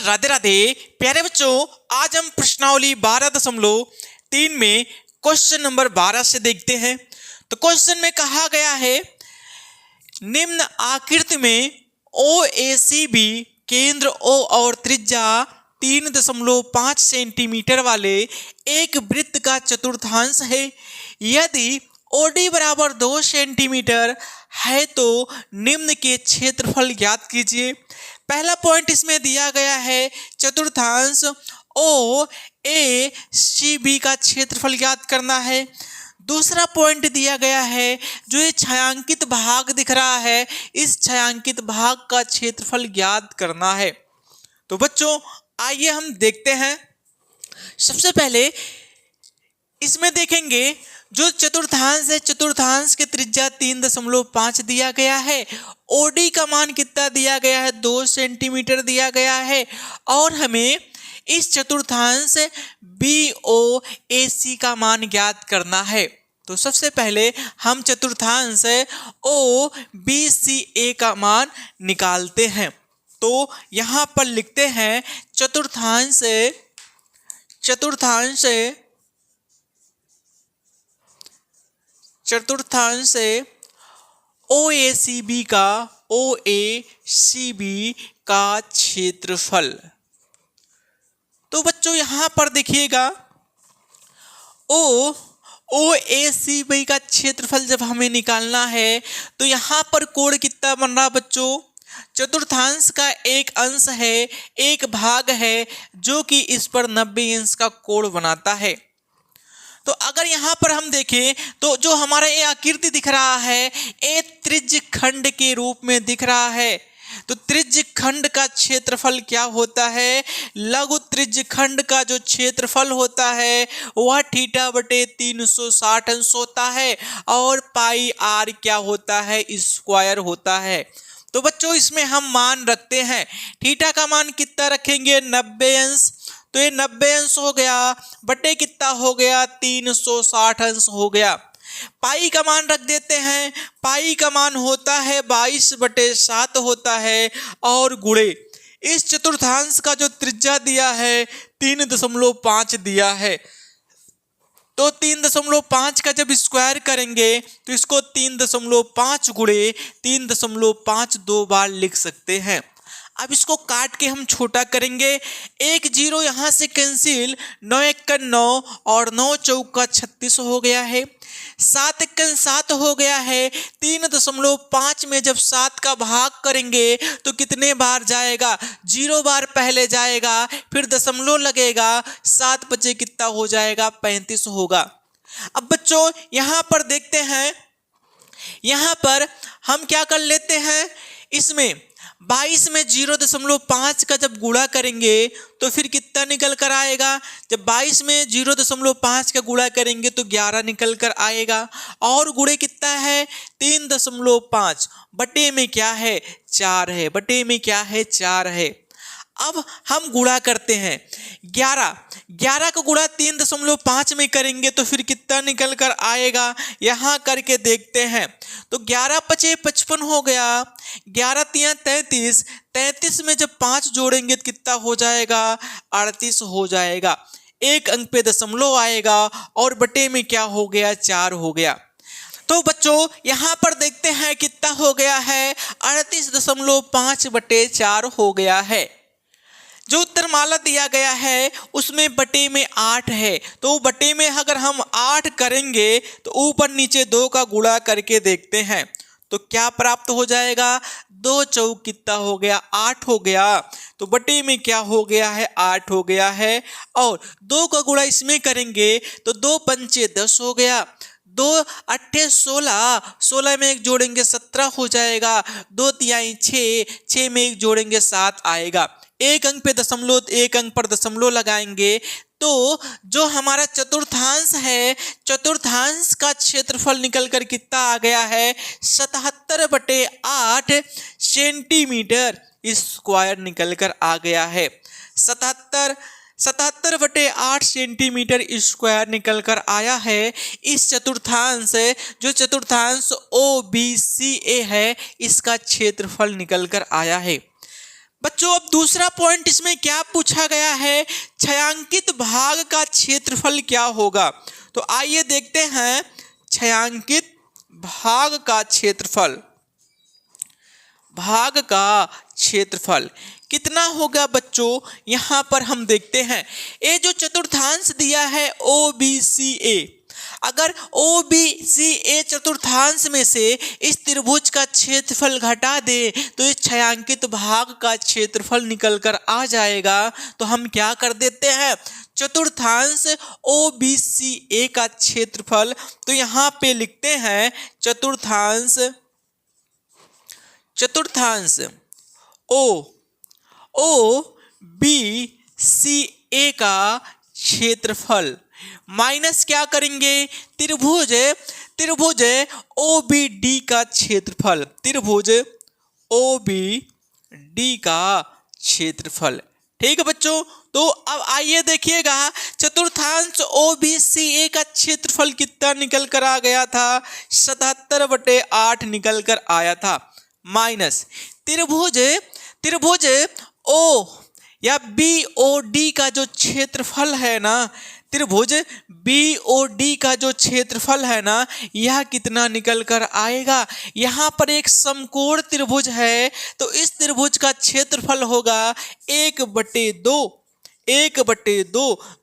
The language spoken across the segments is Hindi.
राधे राधे प्यारे बच्चों, आज हम प्रश्नावली 12.3 में क्वेश्चन नंबर 12 से देखते हैं। तो क्वेश्चन में कहा गया है, निम्न आकृति में OACB केंद्र O और त्रिज्या 3.5 सेंटीमीटर वाले एक वृत्त का चतुर्थांश है। यदि OD बराबर 2 सेंटीमीटर है तो निम्न के क्षेत्रफल ज्ञात कीजिए। पहला पॉइंट इसमें दिया गया है, चतुर्थांश OACB का क्षेत्रफल ज्ञात करना है। दूसरा पॉइंट दिया गया है, जो ये छायांकित भाग दिख रहा है, इस छायांकित भाग का क्षेत्रफल ज्ञात करना है। तो बच्चों आइए हम देखते हैं। सबसे पहले इसमें देखेंगे, जो चतुर्थांश है, चतुर्थांश की त्रिज्या 3.5 दिया गया है। OD का मान कितना दिया गया है, 2 सेंटीमीटर दिया गया है। और हमें इस चतुर्थांश BOAC का मान ज्ञात करना है। तो सबसे पहले हम चतुर्थांश OBCA का मान निकालते हैं। तो यहाँ पर लिखते हैं, चतुर्थांश OACB का क्षेत्रफल। तो बच्चों यहाँ पर देखिएगा, OACB का क्षेत्रफल जब हमें निकालना है तो यहाँ पर कोण कितना बन रहा बच्चों, चतुर्थांश का एक अंश है, एक भाग है, जो कि इस पर 90 अंश का कोण बनाता है। तो अगर यहाँ पर हम देखें तो जो हमारा ये आकृति दिख रहा है, ये त्रिज्य खंड के रूप में दिख रहा है। तो त्रिज्य खंड का क्षेत्रफल क्या होता है, लघु त्रिज्य खंड का जो क्षेत्रफल होता है वह θ/360 अंश होता है, और पाई r क्या होता है, स्क्वायर होता है। तो बच्चों इसमें हम मान रखते हैं, थीटा का मान कितना रखेंगे, 90 अंश। तो ये 90 अंश हो गया, बटे कितना हो गया, 360 अंश हो गया। पाई का मान रख देते हैं, पाई का मान होता है 22/7 होता है, और गुणे इस चतुर्थांश का जो त्रिज्या दिया है 3.5 दिया है। तो 3.5 का जब स्क्वायर करेंगे तो इसको 3.5 गुणे 3.5 दो बार लिख सकते हैं। अब इसको काट के हम छोटा करेंगे, 1 0 यहाँ से कैंसिल, 9 1 9 और 9 चौका 36 हो गया है, 7 1 7 हो गया है। 3.5 में जब 7 का भाग करेंगे तो कितने बार जाएगा, 0 बार पहले जाएगा, फिर दशमलव लगेगा, 7 बचे कितना हो जाएगा, 35 होगा। अब बच्चों यहाँ पर देखते हैं, यहाँ पर हम क्या कर लेते हैं, इसमें 22 में 0.5 का जब गुणा करेंगे तो फिर कितना निकल कर आएगा, जब 22 में 0.5 का गुणा करेंगे तो 11 निकल कर आएगा, और गुणे कितना है 3.5, बटे में क्या है 4 है, बटे में क्या है 4 है। अब हम गुणा करते हैं, 11 को गुणा 3.5 में करेंगे तो फिर कितना निकल कर आएगा, यहाँ करके देखते हैं। तो 11 × 5 = 55 हो गया, 11 × 3 = 33 में जब 5 जोड़ेंगे तो कितना हो जाएगा, 38 हो जाएगा। एक अंक पे दशमलव आएगा, और बटे में क्या हो गया, 4 हो गया। तो बच्चों यहाँ पर देखते हैं कितना हो गया है, 38.5/4 हो गया है। जो उत्तरमाला दिया गया है उसमें बटे में 8 है, तो बटे में अगर हम 8 करेंगे तो ऊपर नीचे 2 का गुणा करके देखते हैं तो क्या प्राप्त हो जाएगा, 2 चौक कितना हो गया, 8 हो गया। तो बटे में क्या हो गया है, 8 हो गया है, और 2 का गुणा इसमें करेंगे तो 2 पंचे 10 हो गया, 2 8 16, 16 में 1 जोड़ेंगे 17 हो जाएगा, 2 तिहाई 6, 6 में 1 जोड़ेंगे 7 आएगा। एक अंक पे दशमलव, एक अंक पर दशमलव लगाएंगे तो जो हमारा चतुर्थांश है, चतुर्थांश का क्षेत्रफल निकल कर कितना आ गया है, 77/8 सेंटीमीटर स्क्वायर निकल कर आ गया है। 77/8 सेंटीमीटर स्क्वायर निकल कर आया है। इस चतुर्थांश, जो चतुर्थांश OBCA है, इसका क्षेत्रफल निकल कर आया है। बच्चों अब दूसरा दूसरा पॉइंट इसमें क्या पूछा गया है, छायांकित भाग का क्षेत्रफल क्या होगा। तो आइए देखते हैं छायांकित भाग का क्षेत्रफल। भाग का क्षेत्रफल कितना होगा बच्चों, यहां पर हम देखते हैं। ये जो चतुर्थांश दिया है OBCA, अगर OBCA चतुर्थांश में से इस त्रिभुज का क्षेत्रफल घटा दे तो इस छायांकित भाग का क्षेत्रफल निकल कर आ जाएगा। तो हम क्या कर देते हैं, चतुर्थांश OBCA का क्षेत्रफल, तो यहाँ पे लिखते हैं चतुर्थांश OBCA का क्षेत्रफल माइनस क्या करेंगे, त्रिभुज OBD का क्षेत्रफल, त्रिभुज OBD का क्षेत्रफल। ठीक है बच्चों, तो अब आइए देखिएगा चतुर्थांश OBCA का क्षेत्रफल कितना निकल कर आ गया था, 77/8 निकल कर आया था, माइनस त्रिभुज O या BOD का जो क्षेत्रफल है ना, त्रिभुज BOD का जो क्षेत्रफल है ना, यह कितना निकल कर आएगा। यहाँ पर एक समकोण त्रिभुज है, तो इस त्रिभुज का क्षेत्रफल होगा 1/2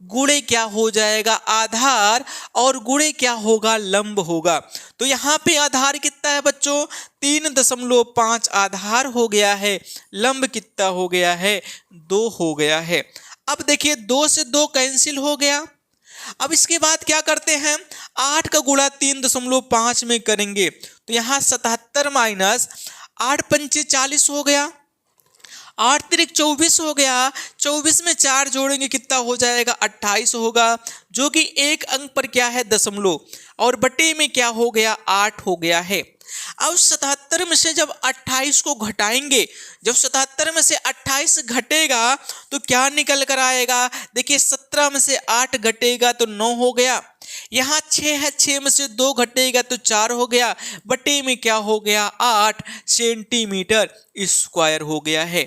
गुणे क्या हो जाएगा, आधार, और गुणे क्या होगा, लंब होगा। तो यहाँ पे आधार कितना है बच्चों, 3.5 आधार हो गया है, लंब कितना हो गया है, 2 हो गया है। अब देखिए 2 से 2 कैंसिल हो गया। अब इसके बाद क्या करते हैं, 8 का गुणा 3.5 में करेंगे, तो यहाँ 77 माइनस 8 पंचे 40 हो गया, 8 तिरिक 24 हो गया, 24 में 4 जोड़ेंगे कितना हो जाएगा, 28 होगा, जो कि एक अंक पर क्या है, दशमलव, और बटे में क्या हो गया, 8 हो गया है। अब 77 में से जब 28 को घटाएंगे, जब 77 में से 28 घटेगा तो क्या निकल कर आएगा, देखिए 17 में से 8 घटेगा तो 9 हो गया, यहाँ 6 है, 6 में से 2 घटेगा तो 4 हो गया, बटे में क्या हो गया, 8 सेंटीमीटर स्क्वायर हो गया है।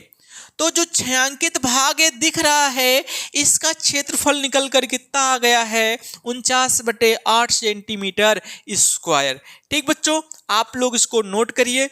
तो जो छायांकित भाग दिख रहा है, इसका क्षेत्रफल निकल कर कितना आ गया है, 49/8 सेंटीमीटर स्क्वायर। ठीक बच्चों, आप लोग इसको नोट करिए।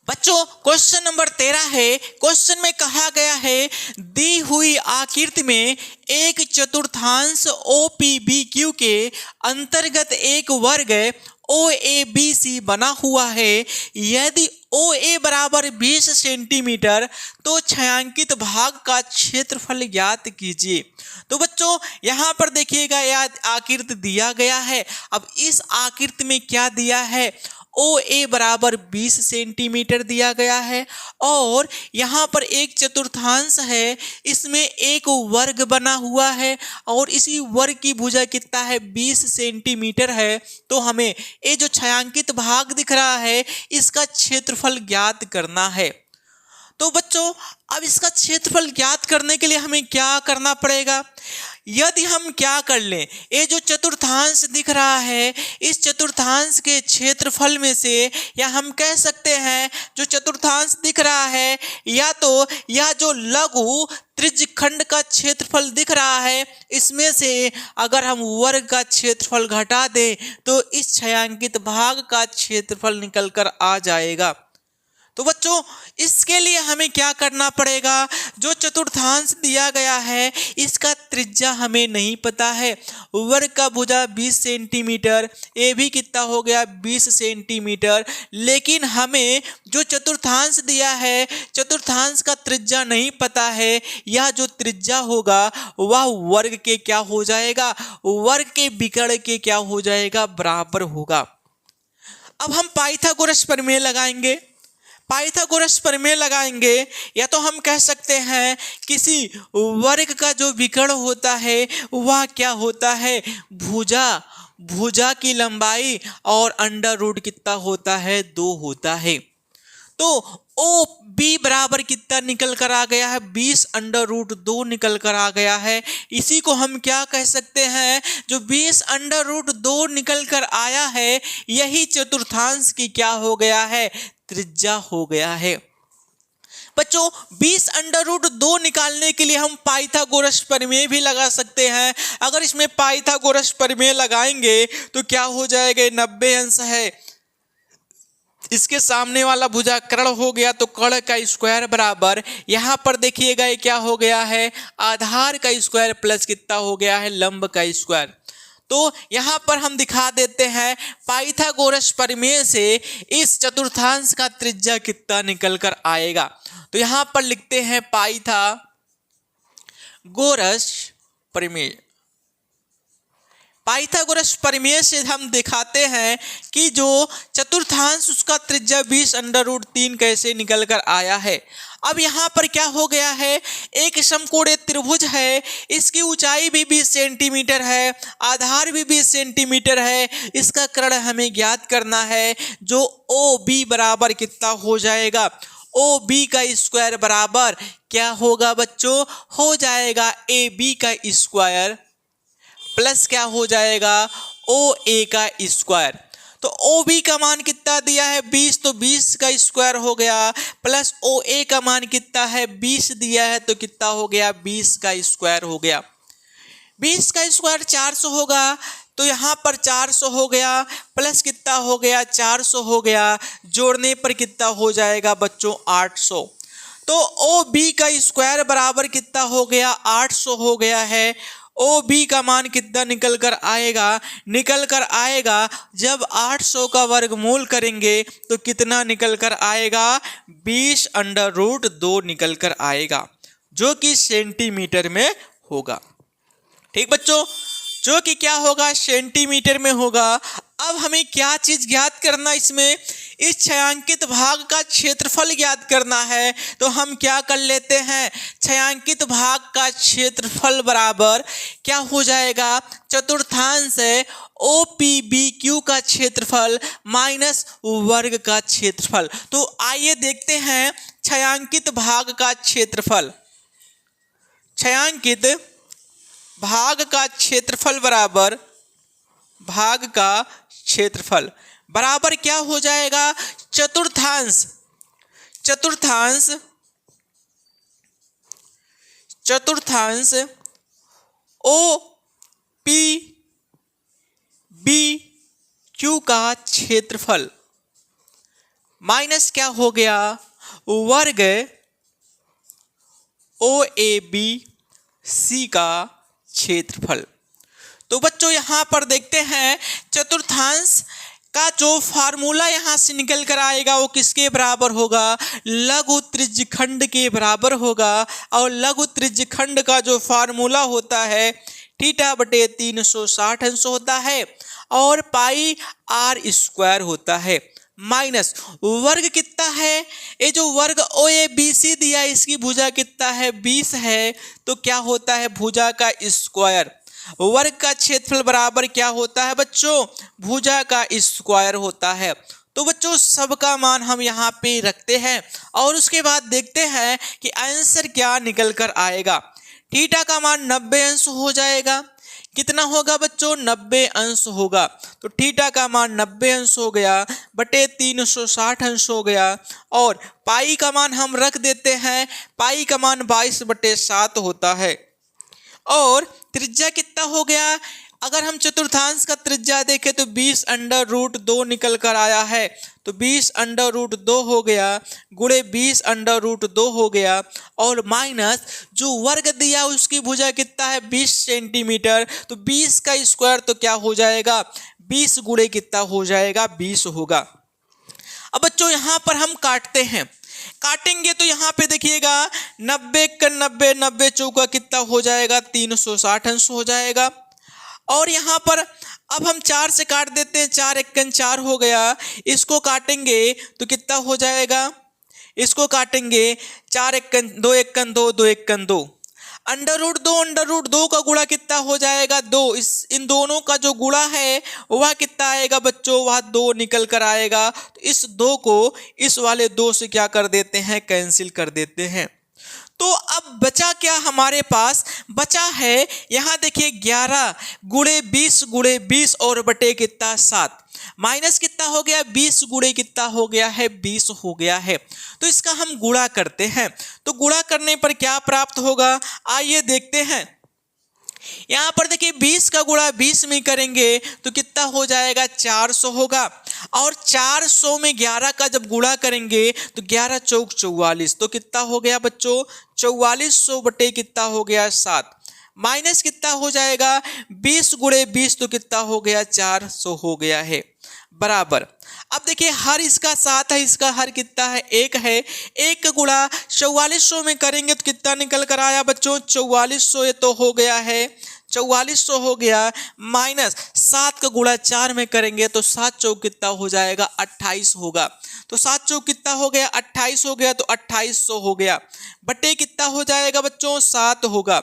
बच्चों क्वेश्चन नंबर 13 है। क्वेश्चन में कहा गया है, दी हुई आकृति में एक चतुर्थांश OPBQ के अंतर्गत एक वर्ग OABC बना हुआ है। यदि OA बराबर 20 सेंटीमीटर तो छायांकित भाग का क्षेत्रफल ज्ञात कीजिए। तो बच्चों यहाँ पर देखिएगा, यह आकृति दिया गया है। अब इस आकृति में क्या दिया है, OA बराबर 20 सेंटीमीटर दिया गया है, और यहाँ पर एक चतुर्थांश है, इसमें एक वर्ग बना हुआ है, और इसी वर्ग की भुजा कितना है, 20 सेंटीमीटर है। तो हमें ये जो छायांकित भाग दिख रहा है, इसका क्षेत्रफल ज्ञात करना है। तो बच्चों अब इसका क्षेत्रफल ज्ञात करने के लिए हमें क्या करना पड़ेगा, यदि हम क्या कर लें, ये जो चतुर्थांश दिख रहा है, इस चतुर्थांश के क्षेत्रफल में से, या हम कह सकते हैं जो चतुर्थांश दिख रहा है, या तो यह जो लघु त्रिज्यखंड का क्षेत्रफल दिख रहा है, इसमें से अगर हम वर्ग का क्षेत्रफल घटा दें तो इस छायांकित भाग का क्षेत्रफल निकल कर आ जाएगा। तो बच्चों इसके लिए हमें क्या करना पड़ेगा, जो चतुर्थांश दिया गया है इसका त्रिज्या हमें नहीं पता है, वर्ग का भुजा 20 सेंटीमीटर, ये भी कितना हो गया 20 सेंटीमीटर, लेकिन हमें जो चतुर्थांश दिया है, चतुर्थांश का त्रिज्या नहीं पता है। यह जो त्रिज्या होगा वह वर्ग के क्या हो जाएगा, वर्ग के विकर्ण के क्या हो जाएगा, बराबर होगा। अब हम पाइथागोरस प्रमेय लगाएंगे। पाइथागोरस प्रमेय लगाएंगे, या तो हम कह सकते हैं किसी वर्ग का जो विकर्ण होता है वह क्या होता है, भुजा की लंबाई और अंडर रूट कितना होता है, 2 होता है। तो ओ बी बराबर कितना निकल कर आ गया है, 20√2 निकल कर आ गया है। इसी को हम क्या कह सकते हैं, जो 20√2 निकल कर आया है यही चतुर्थांश की क्या हो गया है, त्रिज्या हो गया है। बच्चों 20√2 निकालने के लिए हम पाइथागोरस प्रमेय भी लगा सकते हैं। अगर इसमें पाइथागोरस प्रमेय लगाएंगे तो क्या हो जाएगा, 90 अंश है, इसके सामने वाला भुजा कर्ण हो गया तो कर्ण का स्क्वायर बराबर, यहाँ पर देखिएगा ये क्या हो गया है, आधार का स्क्वायर प्लस कितना हो गया है, लंब का स्क्वायर। तो यहाँ पर हम दिखा देते हैं पाइथागोरस प्रमेय से इस चतुर्थांश का त्रिज्या कितना निकल कर आएगा। तो यहाँ पर लिखते हैं पाइथागोरस प्रमेय। पाइथागोरस प्रमेय से हम दिखाते हैं कि जो चतुर्थांश उसका त्रिज्या 20√3 कैसे निकल कर आया है। अब यहाँ पर क्या हो गया है, एक समकोणीय त्रिभुज है, इसकी ऊंचाई भी 20 सेंटीमीटर है, आधार भी 20 सेंटीमीटर है, इसका कर्ण हमें ज्ञात करना है, जो ओ बी बराबर कितना हो जाएगा, ओ बी का स्क्वायर बराबर क्या होगा बच्चों, हो जाएगा ए बी का स्क्वायर प्लस क्या हो जाएगा, ओ ए का स्क्वायर। तो ओ बी का मान कितना दिया है 20, तो 20 का स्क्वायर हो गया, प्लस ओ ए का मान कितना है 20 दिया है, तो कितना हो गया 20 का स्क्वायर हो गया। 20 का स्क्वायर 400 होगा, तो यहाँ पर 400 हो गया, प्लस कितना हो गया 400 हो गया, जोड़ने पर कितना हो जाएगा बच्चों 800। तो ओ बी का स्क्वायर बराबर कितना हो गया 800 हो गया है। ओ बी का मान कितना निकल कर आएगा, निकल कर आएगा जब 800 का वर्गमूल करेंगे तो कितना निकल कर आएगा, 20√2 निकल कर आएगा, जो कि सेंटीमीटर में होगा। ठीक बच्चों, जो कि क्या होगा, सेंटीमीटर में होगा। अब हमें क्या चीज ज्ञात करना, इसमें इस छायांकित भाग का क्षेत्रफल ज्ञात करना है। तो हम क्या कर लेते हैं, छायांकित भाग का क्षेत्रफल बराबर क्या हो जाएगा, चतुर्थांश है ओ पी बी क्यू का क्षेत्रफल माइनस वर्ग का क्षेत्रफल। तो आइए देखते हैं छायांकित भाग का क्षेत्रफल। छायांकित भाग का क्षेत्रफल बराबर भाग का क्षेत्रफल बराबर क्या हो जाएगा, चतुर्थांश चतुर्थांश चतुर्थांश ओ पी बी क्यू का क्षेत्रफल माइनस क्या हो गया, वर्ग ओ ए बी सी का क्षेत्रफल। तो बच्चों यहाँ पर देखते हैं चतुर्थांश का जो फार्मूला यहाँ से निकल कर आएगा वो किसके बराबर होगा, लघु त्रिज्यखंड के बराबर होगा। और लघु त्रिज्यखंड का जो फार्मूला होता है θ/360 अंश होता है और पाई आर स्क्वायर होता है, माइनस वर्ग कितना है, ये जो वर्ग ओ ए बी सी दिया इसकी भुजा कितना है 20 है, तो क्या होता है भुजा का स्क्वायर, वर्ग का क्षेत्रफल बराबर क्या होता है बच्चों, भुजा का स्क्वायर होता है। तो बच्चों सबका मान हम यहाँ पे रखते हैं और उसके बाद देखते हैं कि आंसर क्या निकल कर आएगा। थीटा का मान 90 अंश हो जाएगा, कितना होगा बच्चों 90 अंश होगा। तो थीटा का मान 90 अंश हो गया बटे 360 अंश हो गया। और पाई का मान हम रख देते हैं, पाई का मान 22/7 होता है। और त्रिज्या कितना हो गया, अगर हम चतुर्थांश का त्रिज्या देखें तो 20√2 निकल कर आया है, तो 20√2 हो गया गुणे 20√2 हो गया और माइनस जो वर्ग दिया उसकी भुजा कितना है 20 सेंटीमीटर, तो 20 का स्क्वायर तो क्या हो जाएगा 20 गुणे कितना हो जाएगा 20 होगा। अब बच्चों यहाँ पर हम काटते हैं, काटेंगे तो यहाँ पे देखिएगा 90 का 90 90 चौका कितना हो जाएगा 360 अंश हो जाएगा। और यहाँ पर अब हम 4 से काट देते हैं, 4 × 4 हो गया, इसको काटेंगे तो कितना हो जाएगा, इसको काटेंगे 4 × 2 2 2 2 2। अंडर रूट दो का गुणा कितना हो जाएगा 2। इन दोनों का जो गुणा है वह कितना आएगा बच्चों, वह 2 निकल कर आएगा। तो इस 2 को इस वाले 2 से क्या कर देते हैं, कैंसिल कर देते हैं। तो अब बचा क्या हमारे पास, बचा है यहां देखिए 11 गुणे 20 और बटे कितना 7, माइनस कितना हो गया 20 गुणे कितना हो गया है 20 हो गया है। तो इसका हम गुणा करते हैं, तो गुणा करने पर क्या प्राप्त होगा, आइए देखते हैं। यहां पर देखिए 20 का गुणा 20 में करेंगे तो कितना हो जाएगा 400 होगा, और 400 में 11 का जब गुणा करेंगे तो 11 चौक 44, तो कितना हो गया बच्चों 4400 बटे कितना हो गया 7, माइनस कितना हो जाएगा 20 गुणे 20 तो कितना हो गया 400 हो गया है, बराबर। अब देखिए हर इसका 7 है, इसका हर कितना है 1 है, 1 का गुणा 4400 में करेंगे तो कितना निकल कर आया बच्चों 4400, ये तो हो गया है 4400 हो गया, माइनस 7 का गुणा 4 में करेंगे तो 7 चौक कितना हो जाएगा 28 होगा, तो 7 चौक कितना हो गया 28 हो गया, तो 2800 हो गया, बटे कितना हो जाएगा बच्चों 7 होगा।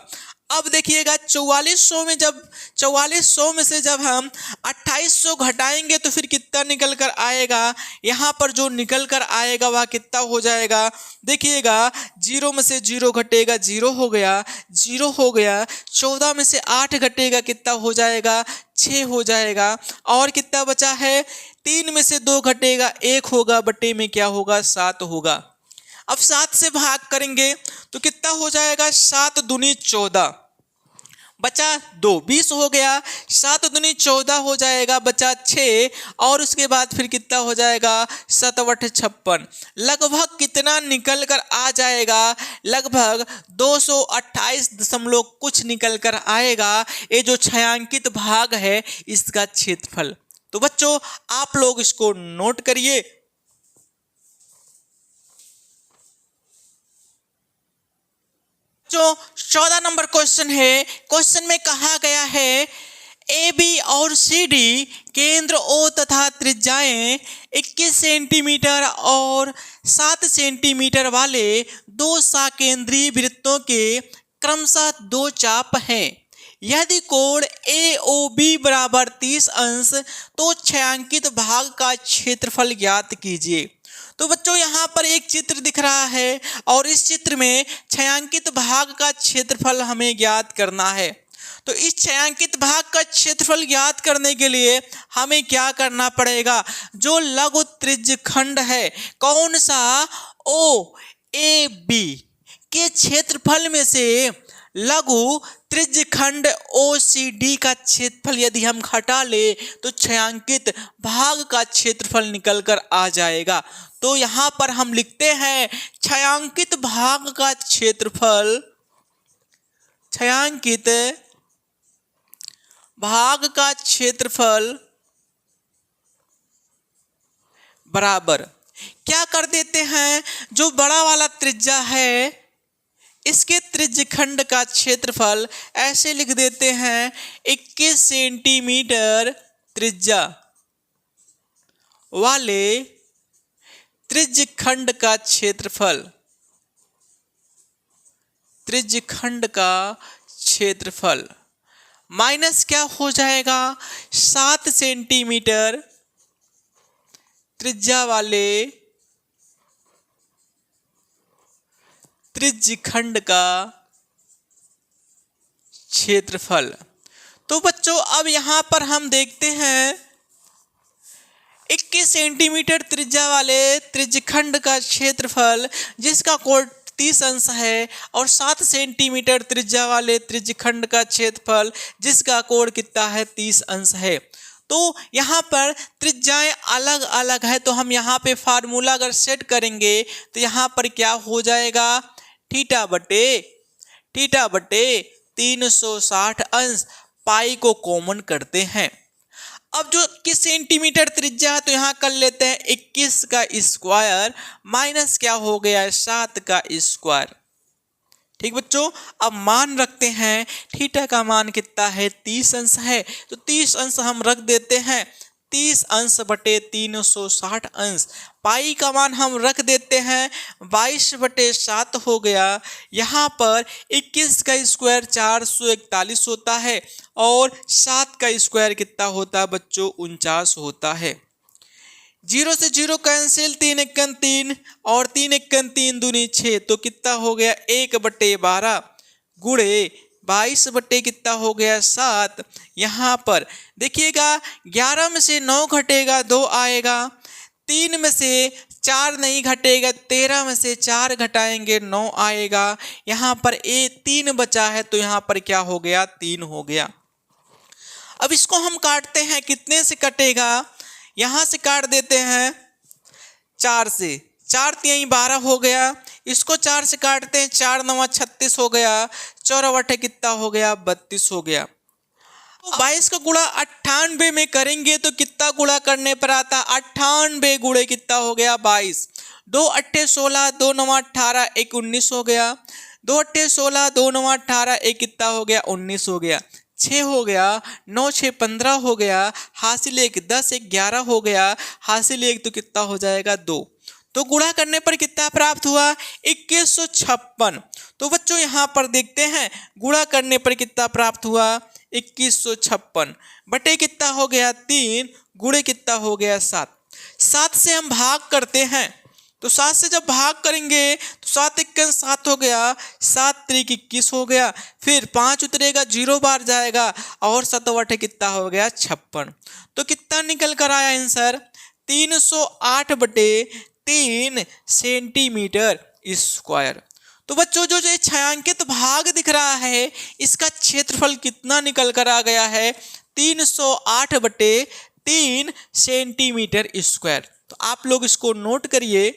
अब देखिएगा 4400 में से जब हम 2800 घटाएंगे तो फिर कितना निकल कर आएगा, यहाँ पर जो निकल कर आएगा वह कितना हो जाएगा, देखिएगा 0 में से 0 घटेगा 0 हो गया, 0 हो गया, 14 में से 8 घटेगा कितना हो जाएगा 6 हो जाएगा, और कितना बचा है 3 में से 2 घटेगा 1 होगा, बटे में क्या होगा 7 होगा। अब 7 से भाग करेंगे तो कितना हो जाएगा 7 दूनी 14, बचा 2 20 हो गया, 7 दूनी 14 हो जाएगा, बचा 6, और उसके बाद फिर कितना हो जाएगा 7 8 56, लगभग कितना निकल कर आ जाएगा, लगभग 228 दशमलव कुछ निकल कर आएगा, ये जो छायांकित भाग है इसका क्षेत्रफल। तो बच्चों आप लोग इसको नोट करिए। जो 14 नंबर क्वेश्चन है, क्वेश्चन में कहा गया है ए बी और सी डी केंद्र ओ तथा त्रिज्याएं 21 सेंटीमीटर और 7 सेंटीमीटर वाले 2 सकेंद्रीय वृत्तों के क्रमशः 2 चाप हैं। यदि कोण ए ओ बी बराबर 30 अंश तो छायांकित भाग का क्षेत्रफल ज्ञात कीजिए। तो बच्चों यहाँ पर एक चित्र दिख रहा है और इस चित्र में छायांकित भाग का क्षेत्रफल हमें ज्ञात करना है। तो इस छायांकित भाग का क्षेत्रफल ज्ञात करने के लिए हमें क्या करना पड़ेगा, जो लघु त्रिज्यखंड है कौन सा ओ ए बी के क्षेत्रफल में से लघु त्रिज्यखंड OCD का क्षेत्रफल यदि हम घटा ले तो छायांकित भाग का क्षेत्रफल निकलकर आ जाएगा। तो यहाँ पर हम लिखते हैं छायांकित भाग का क्षेत्रफल, छायांकित भाग का क्षेत्रफल बराबर क्या कर देते हैं, जो बड़ा वाला त्रिज्या है इसके त्रिज्यखंड का क्षेत्रफल ऐसे लिख देते हैं 21 सेंटीमीटर त्रिज्या वाले त्रिज्यखंड का क्षेत्रफल, त्रिज्यखंड का क्षेत्रफल माइनस क्या हो जाएगा 7 सेंटीमीटर त्रिज्या वाले त्रिज्यखंड का क्षेत्रफल। तो बच्चों अब यहां पर हम देखते हैं 21 सेंटीमीटर त्रिज्या वाले त्रिज्यखंड का क्षेत्रफल जिसका कोण 30 अंश है और 7 सेंटीमीटर त्रिज्या वाले त्रिज्यखंड का क्षेत्रफल जिसका कोण कितना है 30 अंश है। तो यहाँ पर त्रिज्याएं अलग अलग है, तो हम यहाँ पे फार्मूला अगर सेट करेंगे तो यहाँ पर क्या हो जाएगा थीटा बटे 360 अंश, पाई को कॉमन करते हैं। अब जो 21 सेंटीमीटर त्रिज्या है तो यहाँ कर लेते हैं 21 का स्क्वायर माइनस क्या हो गया 7 का स्क्वायर। ठीक बच्चों, अब मान रखते हैं थीटा का मान कितना है 30 अंश है, तो 30 अंश हम रख देते हैं। 30 अंश बटे 360 अंश। पाई का मान हम रख देते हैं 22/7 हो गया। यहाँ पर 21 का स्क्वायर 441 होता है और 7 का स्क्वायर कितना होता है बच्चों 49 होता है। 0 से 0 कैंसिल, 3 एकन 3 और 3 एकन 3 दूनी 6, तो कितना हो गया 1/12 गुणे 22 बटे कितना हो गया 7। यहाँ पर देखिएगा 11 में से 9 घटेगा 2 आएगा, 3 में से 4 नहीं घटेगा, 13 में से 4 घटाएंगे 9 आएगा। यहाँ पर 3 बचा है तो यहाँ पर क्या हो गया 3 हो गया। अब इसको हम काटते हैं, कितने से कटेगा, यहाँ से काट देते हैं 4 से, 4 3 12 हो गया। इसको 4 से काटते हैं, 4 9 36 हो गया, 4 8 कितना हो गया 32 हो गया। 22 का गुणा 98 में करेंगे तो कितना गुणा करने पर आता, 98 गुणे कितना हो गया 22। 2 8 16, 2 9 18, 1 19 हो गया। 2 8 16, 2 9 18, 1 कितना हो गया 19 हो गया। 6 हो गया, 9 6 15 हो गया, हासिल 1 10 1 11 हो गया, हासिल 1 तो कितना हो जाएगा 2। तो गुणा करने पर कितना प्राप्त हुआ 2156। तो बच्चों यहाँ पर देखते हैं गुणा करने पर कितना प्राप्त हुआ 2156 बटे कितना हो गया 3 गुणे कितना हो गया 7। 7 से हम भाग करते हैं तो 7 से जब भाग करेंगे तो 7 1 7 हो गया, 7 3 21 हो गया, फिर 5 उतरेगा 0 बार जाएगा और 7 8 कितना हो गया 56। तो कितना निकल कर आया आंसर 308 बटे 3 सेंटीमीटर स्क्वायर। तो बच्चों जो ये छायांकित भाग दिख रहा है इसका क्षेत्रफल कितना निकल कर आ गया है 308 बटे 3 सेंटीमीटर स्क्वायर। तो आप लोग इसको नोट करिए।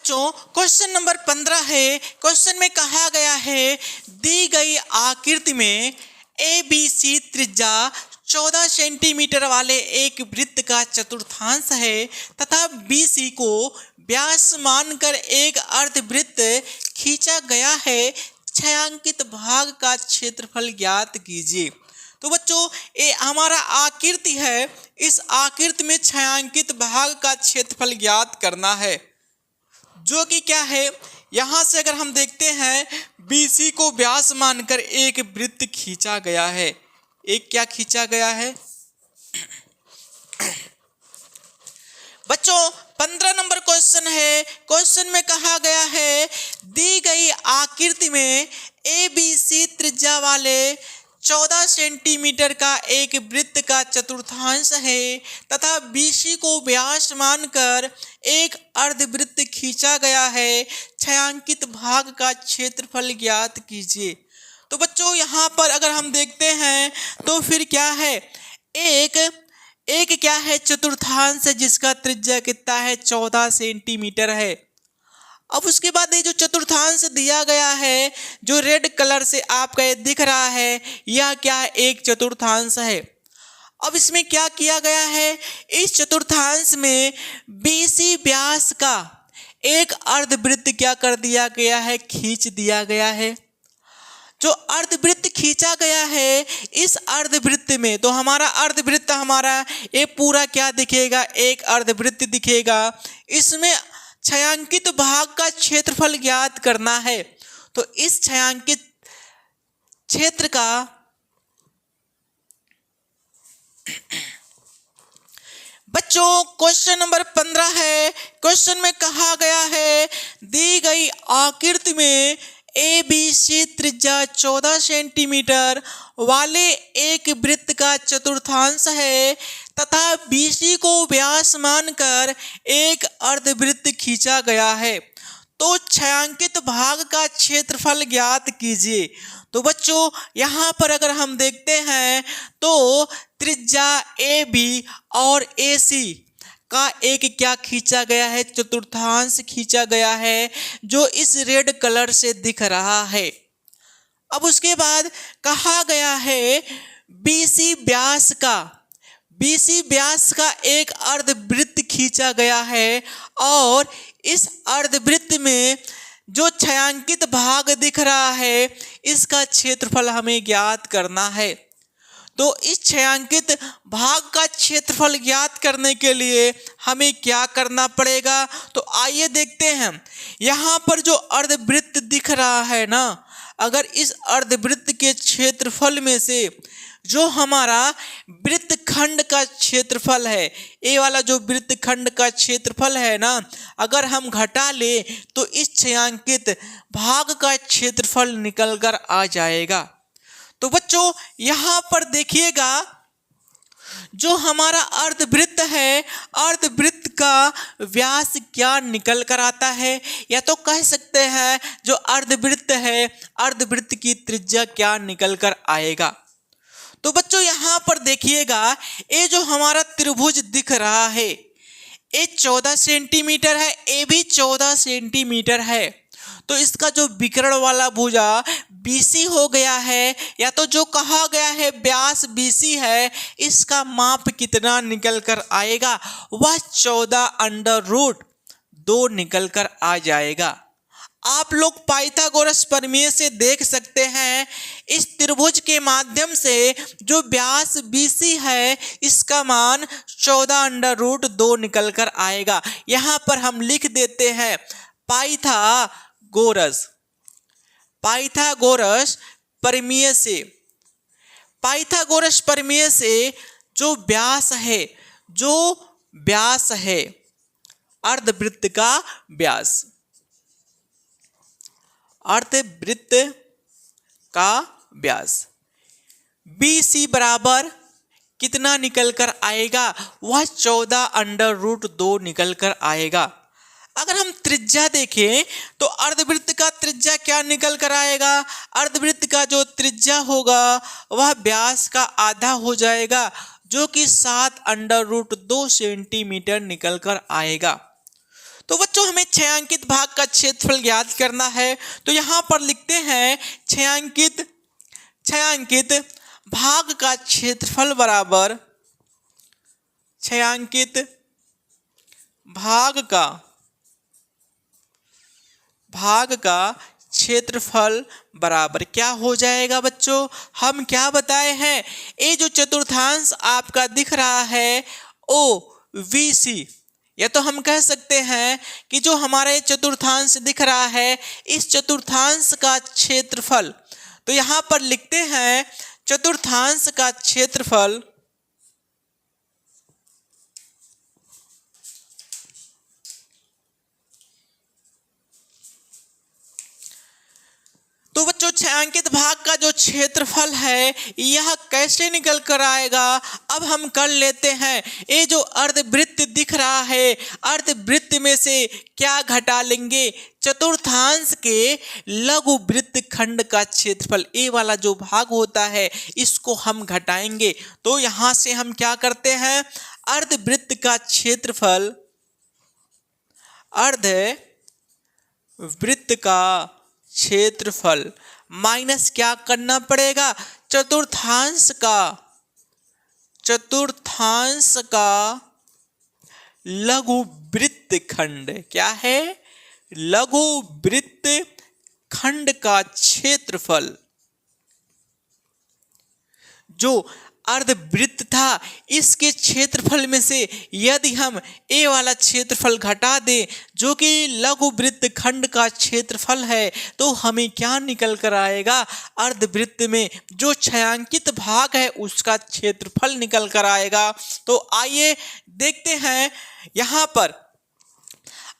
क्वेश्चन नंबर 15 है। क्वेश्चन में कहा गया है दी गई आकृति में ABC त्रिज्या 14 सेंटीमीटर वाले एक वृत्त का चतुर्थांश है तथा BC को व्यास मानकर एक अर्धवृत्त खींचा गया है। छायांकित भाग का क्षेत्रफल ज्ञात कीजिए। तो बच्चों ये हमारा आकृति है, इस आकृति में छायांकित भाग का क्षेत्रफल ज्ञात करना है जो कि क्या है। यहाँ से अगर हम देखते हैं BC को व्यास मानकर एक वृत्त खींचा गया है। एक क्या खींचा गया है बच्चों 15 नंबर क्वेश्चन है। क्वेश्चन में कहा गया है दी गई आकृति में ABC त्रिज्या वाले 14 सेंटीमीटर का एक वृत्त का चतुर्थांश है तथा BC को व्यास मानकर एक अर्धवृत्त खींचा गया है। छायांकित भाग का क्षेत्रफल ज्ञात कीजिए। तो बच्चों यहाँ पर अगर हम देखते हैं तो फिर क्या है एक क्या है चतुर्थांश है जिसका त्रिज्या कितना है 14 सेंटीमीटर है। अब उसके बाद ये जो चतुर्थांश दिया गया है जो रेड कलर से आपका ये दिख रहा है यह क्या है एक चतुर्थांश है। अब इसमें क्या किया गया है इस चतुर्थांश में BC व्यास का एक अर्धवृत्त क्या कर दिया गया है खींच दिया गया है। जो अर्धवृत्त खींचा गया है इस अर्धवृत्त में तो हमारा अर्धवृत्त हमारा ये पूरा क्या दिखेगा एक अर्धवृत्त दिखेगा। इसमें छायांकित भाग का क्षेत्रफल ज्ञात करना है। तो इस छायांकित क्षेत्र का बच्चों क्वेश्चन नंबर 15 है। क्वेश्चन में कहा गया है दी गई आकृति में ABC त्रिज्या 14 सेंटीमीटर वाले एक वृत्त का चतुर्थांश है तथा BC को व्यास मानकर एक अर्धवृत्त खींचा गया है। तो छायांकित भाग का क्षेत्रफल ज्ञात कीजिए। तो बच्चों यहाँ पर अगर हम देखते हैं तो त्रिज्या AB और AC का एक क्या खींचा गया है चतुर्थांश खींचा गया है जो इस रेड कलर से दिख रहा है। अब उसके बाद कहा गया है BC व्यास का एक अर्धवृत्त खींचा गया है और इस अर्धवृत्त में जो छायांकित भाग दिख रहा है इसका क्षेत्रफल हमें ज्ञात करना है। तो इस छायांकित भाग का क्षेत्रफल ज्ञात करने के लिए हमें क्या करना पड़ेगा, तो आइए देखते हैं। यहाँ पर जो अर्धवृत्त दिख रहा है ना, अगर इस अर्धवृत्त के क्षेत्रफल में से जो हमारा वृत्तखंड का क्षेत्रफल है, ये वाला जो वृत्तखंड का क्षेत्रफल है ना, अगर हम घटा ले तो इस छायांकित भाग का क्षेत्रफल निकल कर आ जाएगा। तो बच्चों यहाँ पर देखिएगा, जो हमारा अर्धवृत्त है, अर्धवृत्त का व्यास क्या निकल कर आता है, या तो कह सकते हैं जो अर्धवृत्त है, अर्धवृत्त की त्रिज्या क्या निकल कर आएगा। तो बच्चों यहाँ पर देखिएगा, ये जो हमारा त्रिभुज दिख रहा है ये 14 सेंटीमीटर है, ये भी 14 सेंटीमीटर है। तो इसका जो विकर्ण वाला भुजा BC हो गया है, या तो जो कहा गया है व्यास BC है, इसका माप कितना निकल कर आएगा, वह 14√2 निकल कर आ जाएगा। आप लोग पाइथागोरस प्रमेय से देख सकते हैं, इस त्रिभुज के माध्यम से जो व्यास BC है इसका मान 14√2 निकल कर आएगा। यहाँ पर हम लिख देते हैं पाइथागोरस प्रमेय से जो व्यास है अर्धवृत्त का व्यास, अर्धवृत्त का व्यास BC बराबर कितना निकल कर आएगा, वह 14√2 निकल कर आएगा। अगर हम त्रिज्या देखें तो अर्धवृत्त का त्रिज्या क्या निकल कर आएगा, अर्धवृत्त का जो त्रिज्या होगा वह व्यास का आधा हो जाएगा, जो कि 7√2 सेंटीमीटर निकल कर आएगा। तो बच्चों हमें छायांकित भाग का क्षेत्रफल ज्ञात करना है। तो यहाँ पर लिखते हैं छायांकित भाग का क्षेत्रफल बराबर छायांकित भाग का क्षेत्रफल बराबर क्या हो जाएगा बच्चों, हम क्या बताए हैं, ये जो चतुर्थांश आपका दिख रहा है OVC, या तो हम कह सकते हैं कि जो हमारे चतुर्थांश दिख रहा है इस चतुर्थांश का क्षेत्रफल, तो यहाँ पर लिखते हैं चतुर्थांश का क्षेत्रफल तो बच्चों छायांकित भाग का जो क्षेत्रफल है यह कैसे निकल कर आएगा, अब हम कर लेते हैं। ये जो अर्धवृत्त दिख रहा है, अर्धवृत्त में से क्या घटा लेंगे, चतुर्थांश के लघु वृत्तखंड का क्षेत्रफल, ये वाला जो भाग होता है इसको हम घटाएंगे। तो यहाँ से हम क्या करते हैं, अर्धवृत्त का क्षेत्रफल, अर्धवृत्त का क्षेत्रफल माइनस क्या करना पड़ेगा, चतुर्थांश का लघु वृत्तखंड, क्या है, लघु वृत्तखंड का क्षेत्रफल। जो अर्धवृत्त था इसके क्षेत्रफल में से यदि हम ए वाला क्षेत्रफल घटा दें जो कि लघु वृत्तखंड का क्षेत्रफल है, तो हमें क्या निकल कर आएगा, अर्धवृत्त में जो छायांकित भाग है उसका क्षेत्रफल निकल कर आएगा। तो आइए देखते हैं यहाँ पर,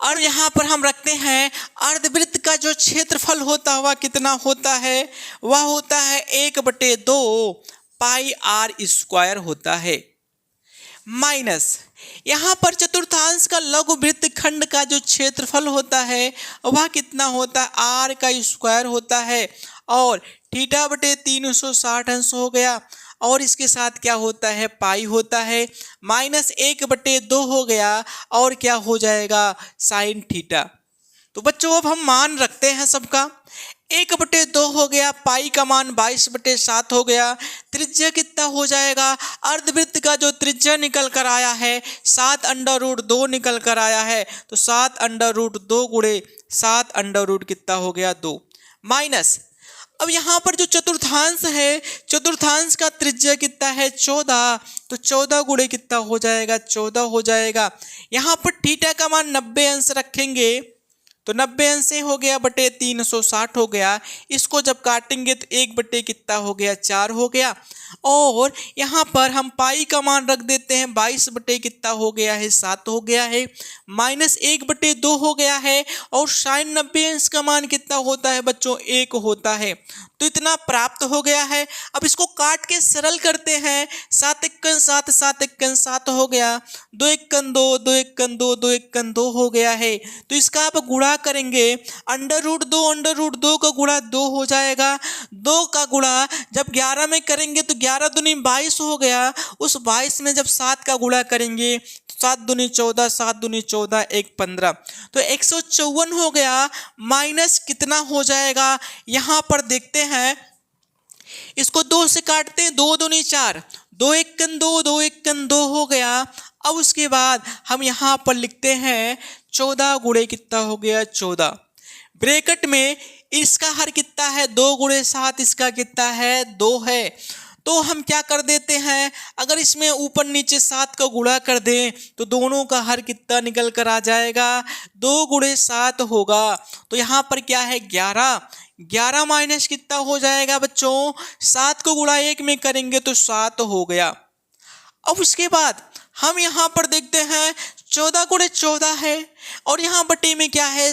और यहाँ पर हम रखते हैं अर्धवृत्त का जो क्षेत्रफल होता हुआ कितना होता है, वह होता है 1/2 पाई r स्क्वायर होता है, माइनस यहाँ पर चतुर्थांश का लघु वृत्तखंड का जो क्षेत्रफल होता है वह कितना होता है, r का स्क्वायर होता है, और θ/360 अंश हो गया, और इसके साथ क्या होता है, पाई होता है, माइनस 1/2 हो गया, और क्या हो जाएगा, साइन थीटा। तो बच्चों अब हम मान रखते हैं सबका, 1/2 हो गया, पाई का मान 22/7 हो गया। त्रिज्या कितना हो जाएगा, अर्धवृत्त का जो त्रिज्या निकल कर आया है 7√2 निकल कर आया है, तो 7√2 गुणे 7 कितना हो गया 2 माइनस। अब यहाँ पर जो चतुर्थांश है, चतुर्थांश का त्रिज्या कितना है 14, तो 14 गुणे कितना हो जाएगा 14 हो जाएगा। यहाँ पर थीटा का मान 90 अंश रखेंगे तो 90 अंश से हो गया बटे 360 हो गया। इसको जब काटेंगे तो 1 बटे कितना हो गया 4 हो गया। और यहाँ पर हम पाई का मान रख देते हैं 22 बटे कितना हो गया है 7 हो गया है, माइनस 1/2 हो गया है। और साइन 90 अंश का मान कितना होता है बच्चों 1 होता है। तो इतना प्राप्त हो गया है। अब इसको काट के सरल करते हैं, 7 एकन 7 7 एकन 7 हो गया, 2 एकन 2 2 एकन 2 2 एकन 2 हो गया है। तो इसका आप गुणा करेंगे, √2 का गुणा 2 हो जाएगा। 2 का गुणा जब 11 में करेंगे तो 11 दूनी 22 हो गया। उस 22 में जब 7 का गुणा करेंगे 7 दूनी 14 7 दूनी 14 1 15, तो 154 हो गया। माइनस कितना हो जाएगा यहाँ पर देखते हैं, इसको 2 से काटते हैं, 2 दूनी 4, 2 एकन 2 2 एकन 2 हो गया। अब उसके बाद हम यहाँ पर लिखते हैं 14 गुणे कितना हो गया 14। ब्रैकेट में इसका हर कितना है 2 गुणे 7, इसका कितना है 2 है। तो हम क्या कर देते हैं, अगर इसमें ऊपर नीचे 7 का गुणा कर दें तो दोनों का हर कितना निकल कर आ जाएगा 2 गुणे 7 होगा। तो यहाँ पर क्या है 11, 11 माइनस कितना हो जाएगा बच्चों, 7 को गुणा 1 में करेंगे तो 7 हो गया। अब उसके बाद हम यहाँ पर देखते हैं 14 गुणे 14 है और यहाँ बटे में क्या है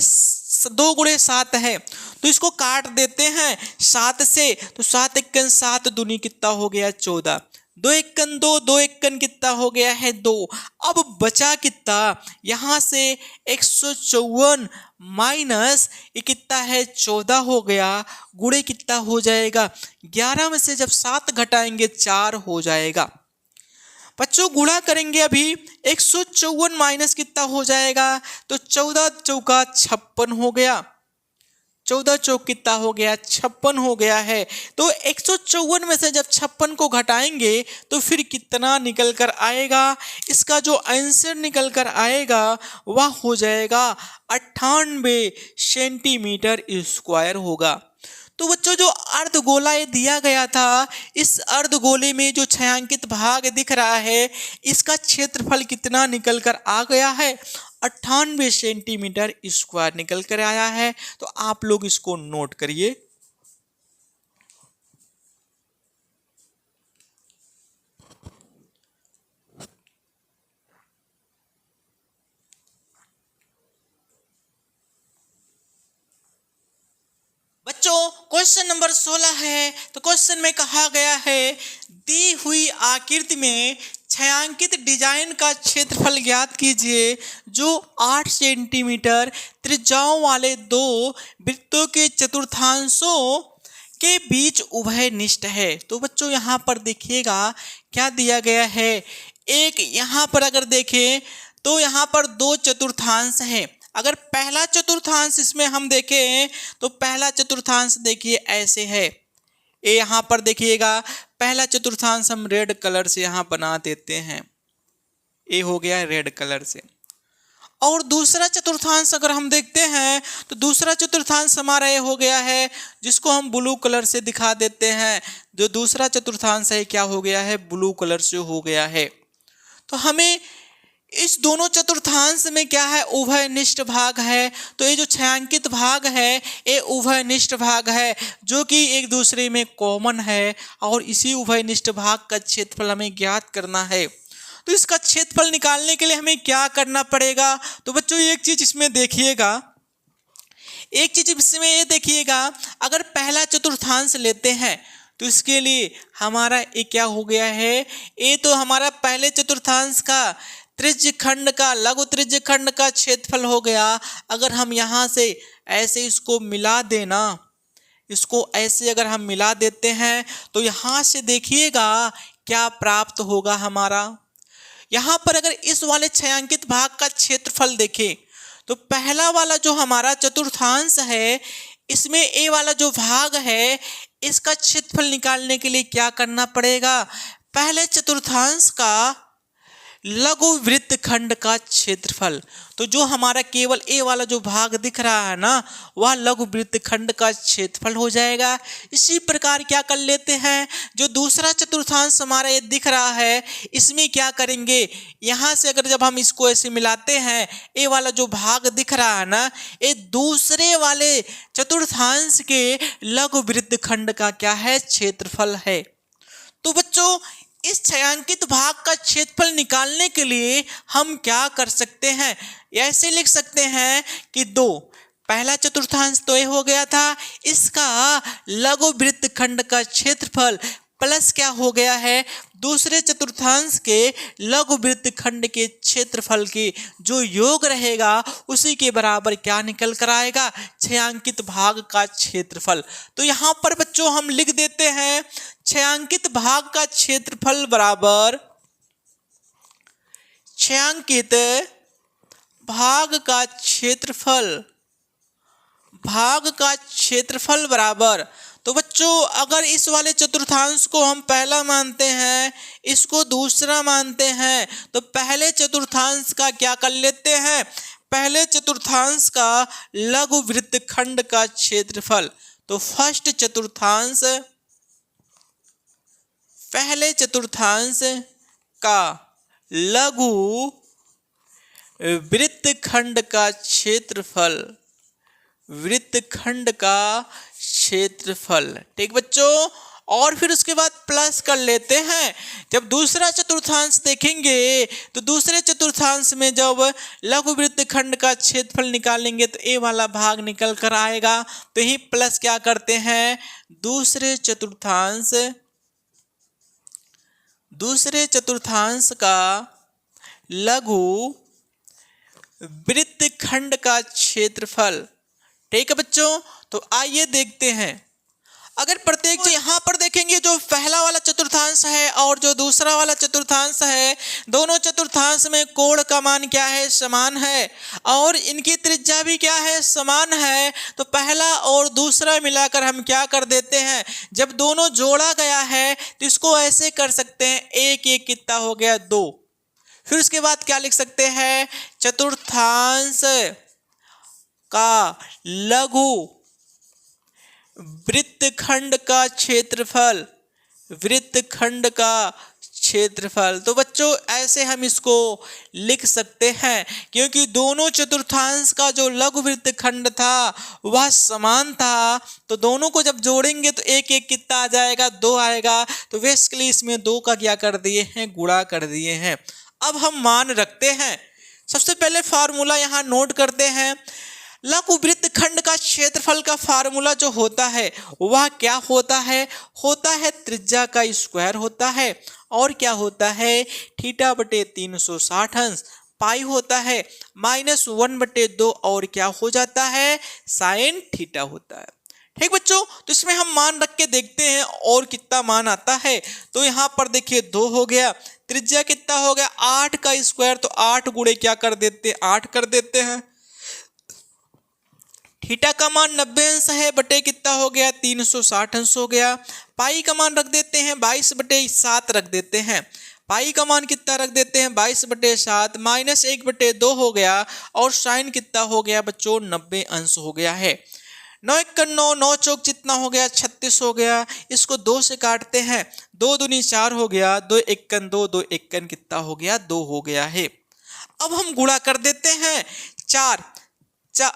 2 गुणे 7 है। तो इसको काट देते हैं 7 से, तो 7 एकन 7 दूनी कितना हो गया 14, 2 एकन 2 2 एकन कितना हो गया है 2। अब बचा कितना, यहाँ से 154 माइनस ये कितना है 14 हो गया, गुणे कितना हो जाएगा 11 में से जब 7 घटाएंगे 4 हो जाएगा। बच्चों गुणा करेंगे अभी 154 माइनस कितना हो जाएगा, तो 14 चौका 56 हो गया, 14 चौक कितना हो गया 56 हो गया है। तो 154 में से जब 56 को घटाएंगे तो फिर कितना निकल कर आएगा, इसका जो आंसर निकल कर आएगा वह हो जाएगा 98 सेंटीमीटर स्क्वायर होगा। तो बच्चों जो अर्धगोला ये दिया गया था, इस अर्धगोले में जो छायांकित भाग दिख रहा है इसका क्षेत्रफल कितना निकल कर आ गया है 98 सेंटीमीटर स्क्वायर निकल कर आया है। तो आप लोग इसको नोट करिए। बच्चों क्वेश्चन नंबर 16 है। तो क्वेश्चन में कहा गया है दी हुई आकृति में छायांकित डिजाइन का क्षेत्रफल ज्ञात कीजिए जो 8 सेंटीमीटर त्रिज्याओं वाले 2 वृत्तों के चतुर्थांशों के बीच उभयनिष्ठ है। तो बच्चों यहाँ पर देखिएगा क्या दिया गया है, एक यहाँ पर अगर देखें तो यहाँ पर 2 चतुर्थांश हैं। अगर पहला चतुर्थांश इसमें हम देखें तो पहला चतुर्थांश देखिए ऐसे है, ये यहाँ पर देखिएगा पहला चतुर्थांश हम रेड कलर से यहाँ बना देते हैं, ये हो गया रेड कलर से। और दूसरा चतुर्थांश अगर हम देखते हैं तो दूसरा चतुर्थांश हमारा ये हो गया है जिसको हम ब्लू कलर से दिखा देते हैं। जो दूसरा चतुर्थांश है क्या हो गया है ब्लू कलर से हो गया है। तो हमें इस दोनों चतुर्थांश में क्या है उभयनिष्ठ भाग है। तो ये जो छायांकित भाग है ये उभयनिष्ठ भाग है जो कि एक दूसरे में कॉमन है और इसी उभयनिष्ठ भाग का क्षेत्रफल हमें ज्ञात करना है। तो इसका क्षेत्रफल निकालने के लिए हमें क्या करना पड़ेगा, तो बच्चों एक चीज इसमें देखिएगा, एक चीज इसमें ये देखिएगा, अगर पहला चतुर्थांश लेते हैं तो इसके लिए हमारा ये क्या हो गया है, ये तो हमारा पहले चतुर्थांश का त्रिज्य खंड का लघु त्रिज्य खंड का क्षेत्रफल हो गया। अगर हम यहाँ से ऐसे इसको मिला देना, इसको ऐसे अगर हम मिला देते हैं तो यहाँ से देखिएगा क्या प्राप्त होगा हमारा। यहाँ पर अगर इस वाले छायांकित भाग का क्षेत्रफल देखें तो पहला वाला जो हमारा चतुर्थांश है इसमें ए वाला जो भाग है इसका क्षेत्रफल निकालने के लिए क्या करना पड़ेगा, पहले चतुर्थांश का लघु वृत्तखंड का क्षेत्रफल। तो जो हमारा केवल ए वाला जो भाग दिख रहा है ना, वह लघु वृत्तखंड का क्षेत्रफल हो जाएगा। इसी प्रकार क्या कर लेते हैं, जो दूसरा चतुर्थांश हमारा ये दिख रहा है, इसमें क्या करेंगे, यहाँ से अगर जब हम इसको ऐसे मिलाते हैं, ए वाला जो भाग दिख रहा है ना, ये दूसरे वाले चतुर्थांश के लघु वृत्तखंड का क्या है, क्षेत्रफल है। तो बच्चों इस छायांकित भाग का क्षेत्रफल निकालने के लिए हम क्या कर सकते हैं, ऐसे लिख सकते हैं कि दो, पहला चतुर्थांश तो ये हो गया था, इसका लघु वृत्तखंड का क्षेत्रफल प्लस क्या हो गया है, दूसरे चतुर्थांश के लघु वृत्तखंड के क्षेत्रफल की जो योग रहेगा उसी के बराबर क्या निकल कर आएगा, छायांकित भाग का क्षेत्रफल। तो यहाँ पर बच्चों हम लिख देते हैं छायांकित भाग का क्षेत्रफल बराबर छायांकित भाग का क्षेत्रफल बराबर। तो बच्चों अगर इस वाले चतुर्थांश को हम पहला मानते हैं, इसको दूसरा मानते हैं, तो पहले चतुर्थांश का क्या कर लेते हैं, पहले चतुर्थांश का लघु वृत्तखंड का क्षेत्रफल। तो फर्स्ट चतुर्थांश, पहले चतुर्थांश का लघु वृत्तखंड का क्षेत्रफल, वृत्तखंड का क्षेत्रफल। ठीक बच्चों, और फिर उसके बाद प्लस कर लेते हैं। जब दूसरा चतुर्थांश देखेंगे तो दूसरे चतुर्थांश में जब लघु वृत्तखंड का क्षेत्रफल निकालेंगे तो ए वाला भाग निकल कर आएगा। तो यही प्लस क्या करते हैं, दूसरे चतुर्थांश का लघु वृत्तखंड का क्षेत्रफल। ठीक है बच्चों, तो आइए देखते हैं। अगर प्रत्येक जो यहाँ पर देखेंगे, जो पहला वाला चतुर्थांश है और जो दूसरा वाला चतुर्थांश है, दोनों चतुर्थांश में कोण का मान क्या है, समान है, और इनकी त्रिज्या भी क्या है, समान है। तो पहला और दूसरा मिलाकर हम क्या कर देते हैं, जब दोनों जोड़ा गया है तो इसको ऐसे कर सकते हैं, एक एक कितना हो गया, दो। फिर उसके बाद क्या लिख सकते हैं, चतुर्थांश का लघु वृत्तखंड का क्षेत्रफल, वृत्तखंड का क्षेत्रफल। तो बच्चों ऐसे हम इसको लिख सकते हैं, क्योंकि दोनों चतुर्थांश का जो लघु वृत्तखंड था वह समान था। तो दोनों को जब जोड़ेंगे तो एक एक कितना आ जाएगा, दो आएगा। तो बेसिकली इसमें दो का क्या कर दिए हैं, गुणा कर दिए हैं। अब हम मान रखते हैं। सबसे पहले फार्मूला यहाँ नोट करते हैं। लघु वृत्तखंड का क्षेत्रफल का फार्मूला जो होता है वह क्या होता है त्रिज्या का स्क्वायर होता है, और क्या होता है, थीटा बटे 360 अंश, पाई होता है -1/2, और क्या हो जाता है, साइन थीटा होता है। ठीक बच्चों, तो इसमें हम मान रख के देखते हैं और कितना मान आता है। तो यहाँ पर देखिए 2 हो गया, त्रिज्या कितना हो गया, 8 का स्क्वायर, तो 8 गुणे क्या कर देते हैं, 8 कर देते हैं। थीटा का मान 90 अंश है, बटे कितना हो गया, 360 अंश हो गया। पाई का मान रख देते हैं 22/7 रख देते हैं। पाई का मान कितना रख देते हैं, 22/7 -1/2 हो गया, और साइन कितना हो गया बच्चों, 90 अंश हो गया है। 9 × 9, 9 चौक जितना हो गया, 36 हो गया। इसको 2 से काटते हैं, 2 दूनी 4 हो गया, 2 × 2, 2 × कितना हो गया, 2 हो गया है। अब हम गुणा कर देते हैं, 4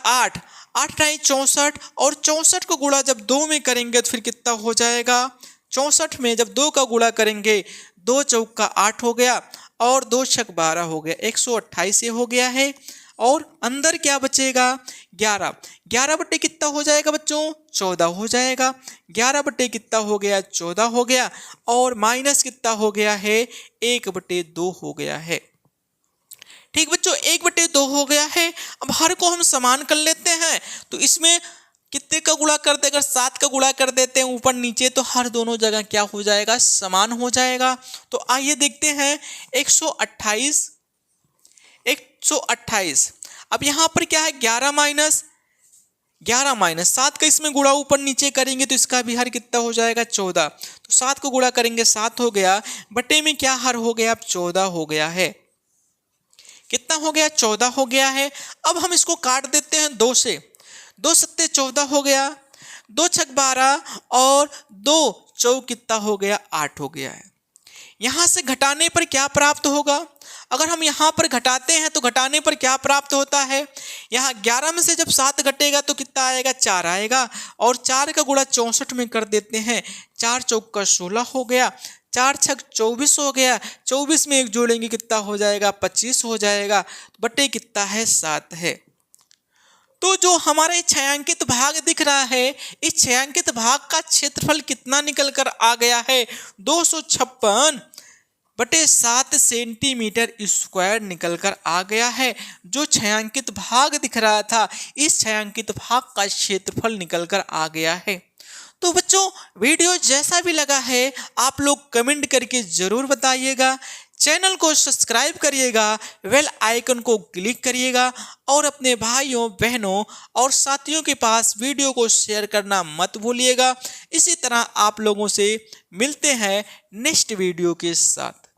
8 8 × 64, और 64 को गुणा जब 2 में करेंगे तो फिर कितना हो जाएगा, 64 में जब 2 का गुणा करेंगे, 2 चौक का 8 हो गया, और 2 छक 12 हो गया, 128 ये हो गया है। और अंदर क्या बचेगा, 11, 11 बटे कितना हो जाएगा बच्चों, 14 हो जाएगा। 11 बटे कितना हो गया, 14 हो गया, और माइनस कितना हो गया है, 1/2 हो गया है। ठीक बच्चों, 1/2 हो गया है। अब हर को हम समान कर लेते हैं, तो इसमें कितने का गुणा कर दे, अगर 7 का गुणा कर देते हैं ऊपर नीचे, तो हर दोनों जगह क्या हो जाएगा, समान हो जाएगा। तो आइए देखते हैं, 128। अब यहाँ पर क्या है, 11 माइनस 11 माइनस 7 का इसमें गुणा ऊपर नीचे करेंगे तो इसका भी हर कितना हो जाएगा 14। तो 7 को गुणा करेंगे 7 हो गया, बटे में क्या हर हो गया, अब 14 हो गया है। कितना हो गया, 14 हो गया है। अब हम इसको काट देते हैं 2 से, 2 सत्ते 14 हो गया, 2 छक 12 और 2 चौक कितना हो गया, 8 हो गया है। यहां से घटाने पर क्या प्राप्त होगा, अगर हम यहां पर घटाते हैं तो घटाने पर क्या प्राप्त होता है, यहां 11 में से जब 7 घटेगा तो कितना आएगा, 4 आएगा, और 4 का गुणा 64 में कर देते हैं, 4 चौक का 16 हो गया, 4 छक 24 हो गया, 24 में 1 जोड़ेंगे कितना हो जाएगा, 25 हो जाएगा, बटे कितना है, 7 है। तो जो हमारे छायांकित भाग दिख रहा है, इस छायांकित भाग का क्षेत्रफल कितना निकल कर आ गया है, 256 बटे 7 सेंटीमीटर स्क्वायर निकल कर आ गया है। जो छायांकित भाग दिख रहा था, इस छायांकित भाग का क्षेत्रफल निकल कर आ गया है। तो बच्चों वीडियो जैसा भी लगा है आप लोग कमेंट करके जरूर बताइएगा, चैनल को सब्सक्राइब करिएगा, बेल आइकन को क्लिक करिएगा और अपने भाइयों बहनों और साथियों के पास वीडियो को शेयर करना मत भूलिएगा। इसी तरह आप लोगों से मिलते हैं नेक्स्ट वीडियो के साथ।